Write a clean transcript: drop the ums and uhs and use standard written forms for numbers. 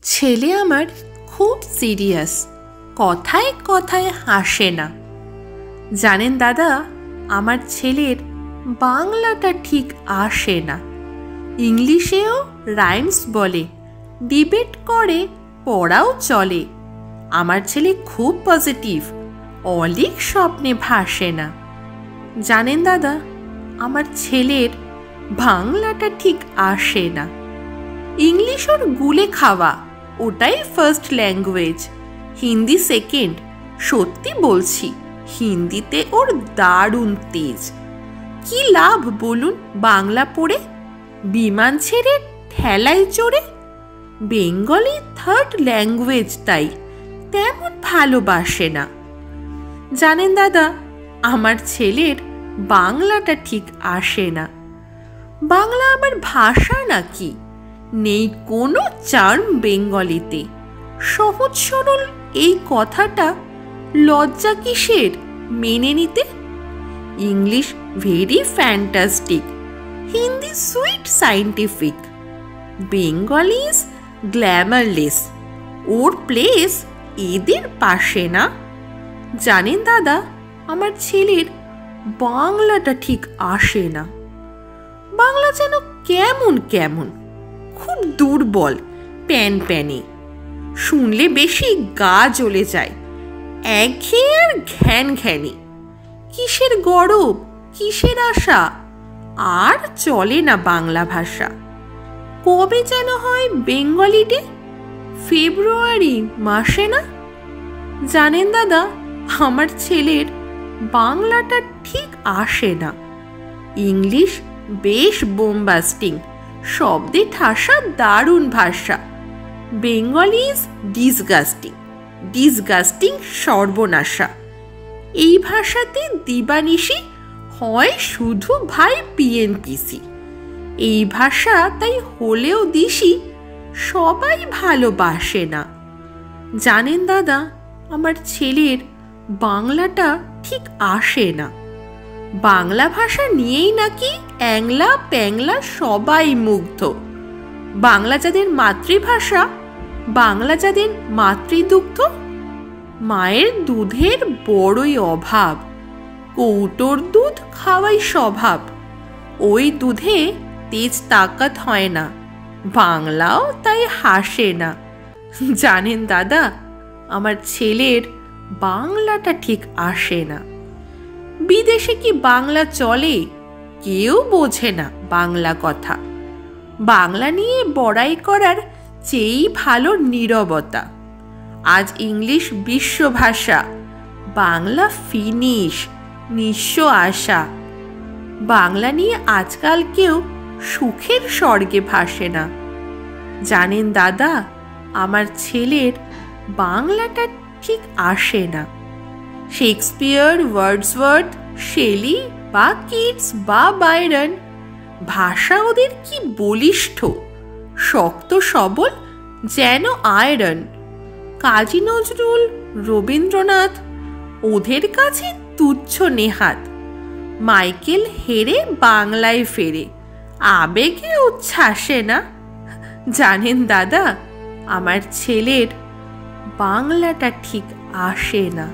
ছেলে আমার খুব সিরিয়াস, কথায় কথায় হাসে না। জানেন দাদা, আমার ছেলের বাংলাটা ঠিক আসে না। ইংলিশেও রাইমস বলে, ডিবেট করে, পড়াও চলে। আমার ছেলে খুব পজিটিভ, অলিক স্বপ্নে ভাসে না। জানেন দাদা, আমার ছেলের বাংলাটা ঠিক আসে না। ইংলিশ ওর গুলে খাওয়া, ওটাই ফার্স্ট ল্যাঙ্গুয়েজ, হিন্দি সেকেন্ড। সত্যি বলছি, হিন্দিতে ওর দারুণ তেজ। কি লাভ বলুন বাংলা পড়ে, বিমান ছেড়ে ঠেলায় চড়ে। বেঙ্গলি থার্ড ল্যাঙ্গুয়েজ, তাই তেমন ভালোবাসে না। জানেন দাদা, আমার ছেলের বাংলাটা ঠিক আসে না। বাংলা আবার ভাষা নাকি? নেই কোনো চার্ম বেঙ্গলিতে। সহজ সরল এই কথাটা লজ্জা কিসের মেনে নিতে? English very fantastic, Hindi sweet scientific, Bengali is glamourless. Or place এদের পাশে না। জানেন দাদা, আমার ছেলের বাংলাটা ঠিক আসে না। বাংলা যেন কেমন কেমন, খুব দুর্বল, প্যান প্যানে। শুনলে বেশি গা জ্বলে যায়, একঘেয়ে আর ঘ্যান ঘ্যানে। কিসের গরব, কিসের আশা, আর চলে না বাংলা ভাষা। কবে যেন হয় বেঙ্গলি ডে, ফেব্রুয়ারি মাসে না? জানেন দাদা, আমার ছেলের বাংলাটা ঠিক আসে না। ইংলিশ বেশ বোমবাস্টিং, শব্দে ঠাসা দারুণ ভাষা। বেঙ্গলি ইজ ডিসগাস্টিং, ডিসগাস্টিং সর্বনাশা। এই ভাষাতে দিবানিশি হয় শুধু ভাই পিএনপিসি। এই ভাষা তাই হলেও দিশি, সবাই ভালোবাসে না। জানেন দাদা, আমার ছেলের বাংলাটা ঠিক আসে না। বাংলা ভাষা নিয়েই নাকি অ্যাংলা প্যাংলা সবাই মুগ্ধ। বাংলা যাদের মাতৃভাষা, বাংলা যাদের মাতৃদুগ্ধ। মায়ের দুধের বড়ই অভাব, কৌটোর দুধ খাওয়াই স্বভাব। ওই দুধে তেজ তাকাত হয় না, বাংলাও তাই হাসে না। জানেন দাদা, আমার ছেলের বাংলাটা ঠিক আসে না। বিদেশে কি বাংলা চলে? কেউ বোঝে না বাংলা কথা। বাংলা নিয়ে বড়াই করার চেয়েই ভালো নীরবতা। আজ ইংলিশ বিশ্বভাষা, বাংলা ফিনিশ, নিঃস্ব আশা। বাংলা নিয়ে আজকাল কেউ সুখের স্বর্গে ভাসে না। জানেন দাদা, আমার ছেলের বাংলাটা ঠিক আসে না। শেক্সপিয়ার, ওয়ার্ডসওয়ার্থ, শেলি বা কিটস বা বাইরন, ভাষা ওদের কি বলিষ্ঠ, শক্ত সবল, যেন আয়রন। কাজী নজরুল, রবীন্দ্রনাথ, ওদের কাছে তুচ্ছ নেহাত। মাইকেল হেরে বাংলায় ফেরে, আবেগে উচ্ছ্বাসে না। জানেন দাদা, আমার ছেলের বাংলাটা ঠিক আসে না।